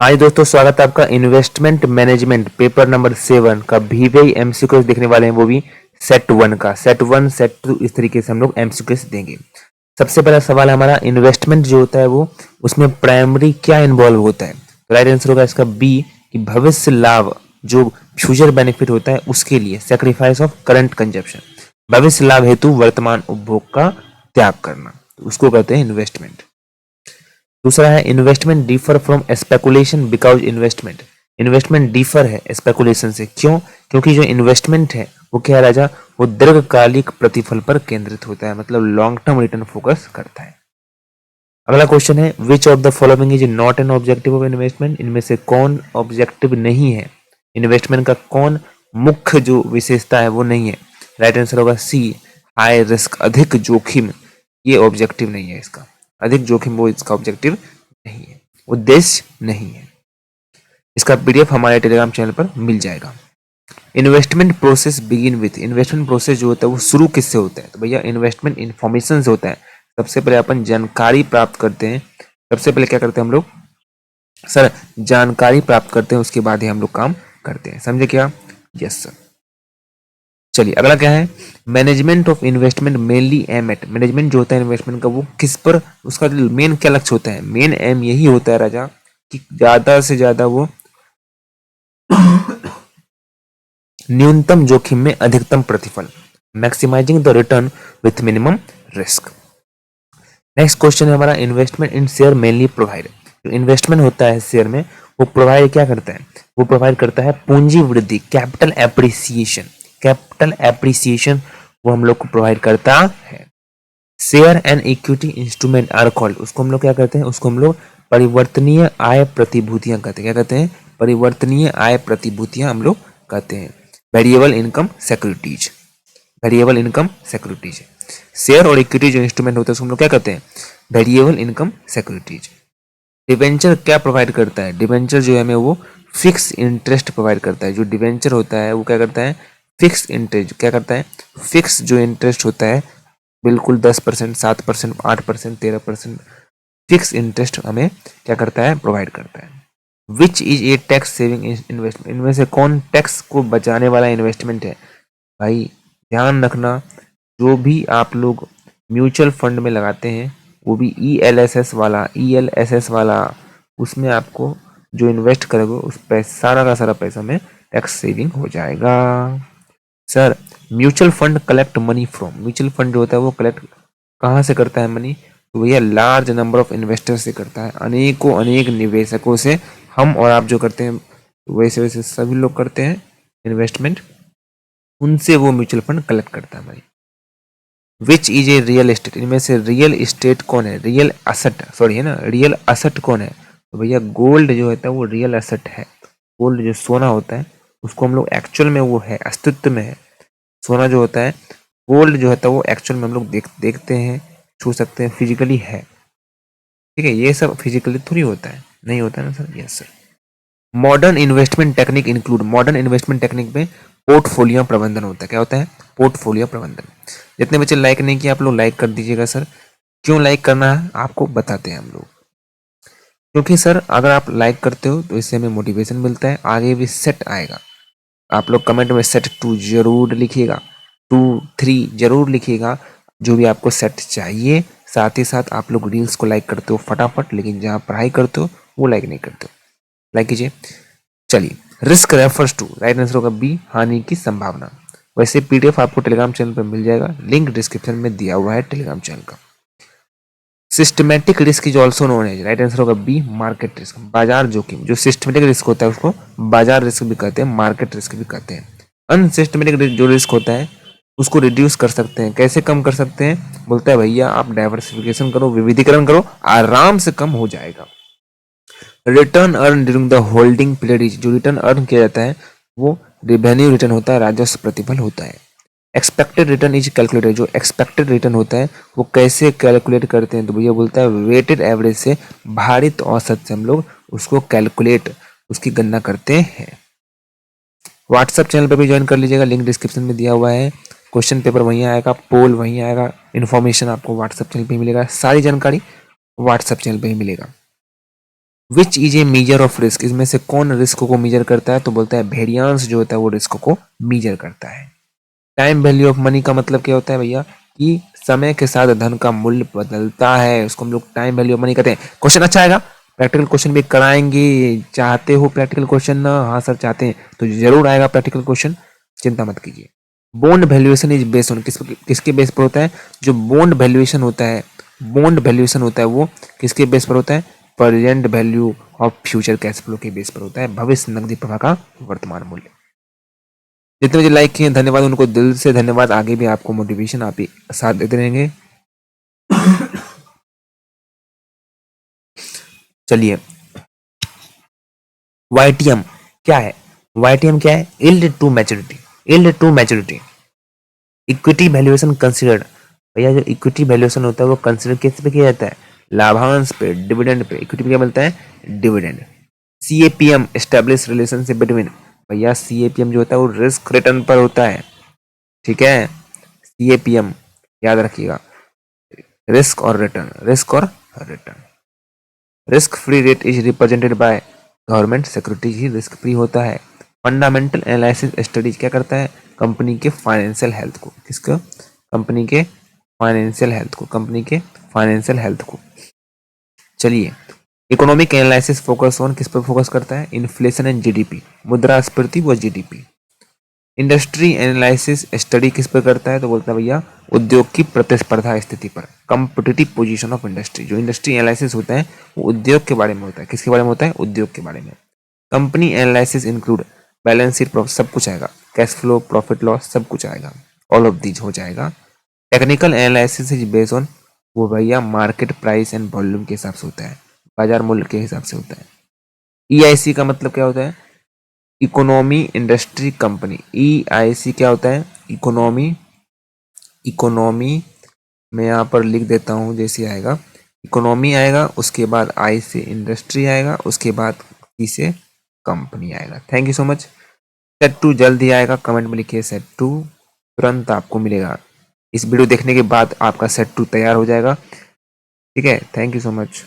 आज दोस्तों स्वागत है आपका इन्वेस्टमेंट मैनेजमेंट पेपर नंबर 7 का VVI एमसीक्यूज देखने वाले हैं, वो भी सेट 1 का। सेट 1 सेट 2 इस तरीके से हम लोग एमसीक्यूज देंगे। सबसे पहला सवाल हमारा, इन्वेस्टमेंट जो होता है वो उसमें प्राइमरी क्या इन्वॉल्व होता है? तो राइट आंसर होगा इसका बी कि भविष्य लाभ जो फ्यूचर बेनिफिट होता है उसके लिए सेक्रीफाइस ऑफ करंट कंजप्शन, भविष्य लाभ हेतु वर्तमान उपभोग का त्याग करना, तो उसको कहते हैं इन्वेस्टमेंट। दूसरा है investment differ from speculation because investment differ है स्पेकुलेशन से। क्यों? क्योंकि जो इन्वेस्टमेंट है वो क्या है राजा, वो दीर्घकालिक प्रतिफल पर केंद्रित होता है, मतलब लॉन्ग टर्म रिटर्न फोकस करता है। अगला क्वेश्चन है which of the following is not an objective of investment, इनमें से कौन ऑब्जेक्टिव नहीं है इन्वेस्टमेंट का, कौन मुख्य जो विशेषता है वो नहीं है? राइट आंसर होगा सी हाई रिस्क, अधिक जोखिम, ये ऑब्जेक्टिव नहीं है इसका। अधिक जोखिम वो इसका ऑब्जेक्टिव नहीं है, उद्देश्य नहीं है। इसका पीडीएफ हमारे टेलीग्राम चैनल पर मिल जाएगा। Investment process begin with, investment process जो होता है वो शुरू किससे होता है? तो भैया इन्वेस्टमेंट इन्फॉर्मेशन से होता है। सबसे पहले अपन जानकारी प्राप्त करते हैं। सबसे पहले क्या करते हैं हम लोग सर? जानकारी प्राप्त करते हैं, उसके बाद ही हम लोग काम करते हैं। समझे क्या? Yes sir. चलिए अगला क्या है, management of investment mainly aim at, management जो होता है इन्वेस्टमेंट का वो किस पर, उसका मेन क्या लक्ष्य होता है? मेन एम यही होता है राजा कि ज्यादा से ज्यादा वो न्यूनतम जोखिम में अधिकतम प्रतिफल, maximising the return with minimum risk. Next question है हमारा, investment in share mainly provide, जो इन्वेस्टमेंट होता है शेयर में वो प्रोवाइड क्या करता है? वो प्रोवाइड करता है पूंजी वृद्धि, कैपिटल एप्रिसिएशन, कैपिटल एप्रिसिएशन वो हम लोग को प्रोवाइड करता है। Share and equity instrument are called, उसको हम लोग क्या कहते हैं? उसको हम लोग परिवर्तनीय आय प्रतिभूतियां कहते हैं। क्या कहते हैं? परिवर्तनीय आय प्रतिभूतियां हम लोग कहते हैं। Variable income securities, variable income securities. Share और इक्विटी जो इंस्ट्रूमेंट होता है उसको हम लोग क्या कहते हैं? Variable income securities. डिवेंचर क्या प्रोवाइड करता है? डिवेंचर जो है हमें वो फिक्स इंटरेस्ट प्रोवाइड करता है। जो डिवेंचर होता है वो क्या करता है? फिक्स इंटरेस्ट क्या करता है? फिक्स जो इंटरेस्ट होता है बिल्कुल 10%, 7%, 8%, 13% फिक्स इंटरेस्ट हमें क्या करता है? प्रोवाइड करता है। Which is a tax saving investment, इनमें से कौन टैक्स को बचाने वाला इन्वेस्टमेंट है? भाई ध्यान रखना, जो भी आप लोग म्यूचुअल फंड में लगाते हैं वो भी ईएलएसएस वाला, उसमें आपको जो इन्वेस्ट करोगे उस पैसा सारा का सारा पैसा में टैक्स सेविंग हो जाएगा। Sir mutual fund collect money from, mutual fund जो होता है वो कलेक्ट कहाँ से करता है मनी? तो भैया लार्ज नंबर ऑफ इन्वेस्टर्स से करता है, अनेकों अनेक निवेशकों से। हम और आप जो करते हैं वैसे वैसे सभी लोग करते हैं इन्वेस्टमेंट, उनसे वो म्यूचुअल फंड कलेक्ट करता है भाई। Which is a real estate, इनमें से रियल एस्टेट कौन है? रियल असेट सॉरी है ना, रियल असेट कौन है? तो भैया गोल्ड जो होता है वो रियल असेट है। गोल्ड जो सोना होता है उसको हम लोग एक्चुअल में वो है, अस्तित्व में है। सोना जो होता है, गोल्ड जो होता है वो एक्चुअल में हम लोग देखते हैं, छू सकते हैं, फिजिकली है। ठीक है, ये सब फिजिकली थोड़ी होता है, नहीं होता है ना sir? Yes sir. Modern investment technique include, modern investment technique में पोर्टफोलियो प्रबंधन होता है। क्या होता है? पोर्टफोलियो प्रबंधन। जितने बच्चे लाइक नहीं किए आप लोग लाइक कर दीजिएगा सर। क्यों लाइक करना है आपको बताते हैं हम लोग। क्योंकि सर अगर आप लाइक करते हो तो इससे हमें मोटिवेशन मिलता है, आगे भी सेट आएगा। आप लोग कमेंट में सेट 2 जरूर लिखिएगा, 2 3 जरूर लिखिएगा, जो भी आपको सेट चाहिए। साथ ही साथ आप लोग रील्स को लाइक करते हो फटाफट, लेकिन जहाँ पढ़ाई करते हो वो लाइक नहीं करते हो। लाइक कीजिए। चलिए, risk refers to, right answer होगा बी हानि की संभावना। वैसे पीडीएफ आपको टेलीग्राम चैनल पर मिल जाएगा, लिंक डिस्क्रिप्शन में दिया हुआ है टेलीग्राम चैनल का। Systematic risk is also known as, right answer होगा बी मार्केट रिस्क, बाजार जोखिम। जो सिस्टमैटिक रिस्क होता है उसको बाजार रिस्क भी कहते हैं, मार्केट रिस्क भी कहते हैं। अनसिस्टमैटिक जो रिस्क होता है उसको रिड्यूस कर सकते हैं। कैसे कम कर सकते हैं? बोलता है भैया आप डाइवर्सिफिकेशन करो, विविधीकरण करो, आराम से कम हो जाएगा। Return earn during the holding period is, जो रिटर्न अर्न किया जाता है वो रेवेन्यू रिटर्न होता है, राजस्व प्रतिफल होता है। एक्सपेक्टेड रिटर्न इज कैलकुलेटेड, जो एक्सपेक्टेड रिटर्न होता है वो कैसे कैलकुलेट करते हैं? तो भैया बोलता है वेटेड एवरेज से, भारित औसत से हम लोग उसको कैलकुलेट, उसकी गणना करते हैं। व्हाट्सएप चैनल पर भी ज्वाइन कर लीजिएगा, लिंक डिस्क्रिप्शन में दिया हुआ है। क्वेश्चन पेपर वहीं आएगा, पोल वहीं आएगा, इन्फॉर्मेशन आपको व्हाट्सएप चैनल पर ही मिलेगा, सारी जानकारी व्हाट्सएप चैनल पर ही मिलेगा। Which is a measure of risk, इसमें से कौन रिस्क को मेजर करता है, तो बोलता है वेरिएंस जो होता है वो रिस्क को मेजर करता है। टाइम वैल्यू ऑफ मनी का मतलब क्या होता है भैया, कि समय के साथ धन का मूल्य बदलता है, उसको हम लोग टाइम वैल्यू ऑफ मनी कहते हैं। क्वेश्चन अच्छा आएगा, प्रैक्टिकल क्वेश्चन भी कराएंगे। चाहते हो प्रैक्टिकल क्वेश्चन ना? हाँ सर चाहते हैं, तो जरूर आएगा प्रैक्टिकल क्वेश्चन, चिंता मत कीजिए। Bond valuation is based on, किसके बेस पर होता है? जो बॉन्ड वैल्यूएशन होता है, बॉन्ड वैल्यूएशन होता है वो किसके बेस पर होता है? Present value of future cash flow के बेस पर होता है, भविष्य नकदी प्रवाह का वर्तमान मूल्य। जितने मुझे लाइक किए धन्यवाद, उनको दिल से धन्यवाद। आगे भी आपको मोटिवेशन आप ही साथ देते रहेंगे। चलिए, YTM क्या है? YTM क्या है? Yield to maturity, yield to maturity. Equity valuation considered, भैया जो इक्विटी वैल्यूएशन होता है वो कंसीडर किस पे किया जाता है? लाभांश पे, डिविडेंड पे। इक्विटी पे क्या मिलता है? Dividend. CAPM establish relationship between, भैया CAPM जो होता है वो रिस्क रिटर्न पर होता है, ठीक है? CAPM याद रखिएगा, रिस्क और रिटर्न, रिस्क और return. Risk free rate is represented by government securities he risk free होता है। फंडामेंटल एनालिसिस स्टडीज क्या करता है? कंपनी के फाइनेंशियल हेल्थ को, किसका? कंपनी के फाइनेंशियल हेल्थ को, कंपनी के फाइनेंशियल हेल्थ को। चलिए, इकोनॉमिक एनालिसिस फोकस ऑन, किस पर फोकस करता है? इन्फ्लेशन एंड GDP, मुद्रास्फीति व GDP। इंडस्ट्री एनालिसिस स्टडी किस पर करता है? तो बोलता है भैया उद्योग की प्रतिस्पर्धा स्थिति पर, कंपिटिटिव पोजीशन ऑफ इंडस्ट्री। जो इंडस्ट्री एनालिसिस होता है वो उद्योग के बारे में होता है, किसके बारे में होता है? उद्योग के बारे में। Company analysis include balance sheet, profit, सब कुछ आएगा, कैश फ्लो, प्रॉफिट लॉस, सब कुछ आएगा, ऑल ऑफ दीज हो जाएगा। Technical analysis is based on, वो भैया मार्केट प्राइस एंड वॉल्यूम के हिसाब से होता है, बाजार मूल्य के हिसाब से होता है। EIC का मतलब क्या होता है? Economy industry company. EIC क्या होता है? इकोनॉमी, इकोनॉमी मैं यहाँ पर लिख देता हूँ जैसे आएगा, इकोनॉमी आएगा, उसके बाद I से इंडस्ट्री आएगा, उसके बाद C से कंपनी आएगा। Thank you so much. Set 2 जल्द ही आएगा, कमेंट में लिखिए सेट 2, तुरंत आपको मिलेगा। इस वीडियो देखने के बाद आपका सेट 2 तैयार हो जाएगा, ठीक है? Thank you so much.